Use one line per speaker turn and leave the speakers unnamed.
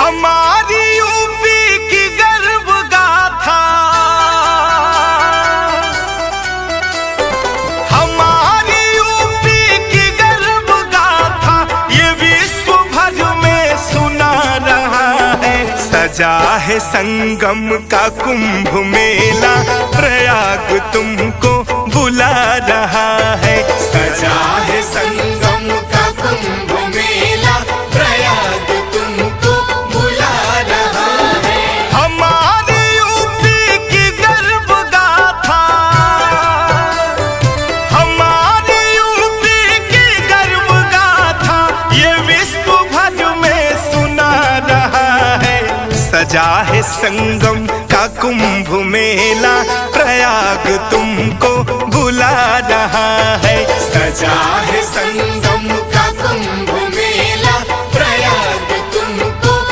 हमारी यूपी की गर्व गाथा, हमारी यूपी की गर्व गाथा ये विश्व भर में सुना रहा है। सजा है संगम का कुंभ मेला, प्रयाग तुमको बुला रहा है। सजा है संगम का कुंभ मेला, प्रयाग तुमको बुला रहा है। हमारी यूपी की गर्व गाथा, हमारी यूपी की गर्व गाथा ये विश्व भर में सुना रहा है। सजा है संगम का कुंभ मेला, प्रयाग तुमको बुला रहा है। सजा है संगम का कुंभ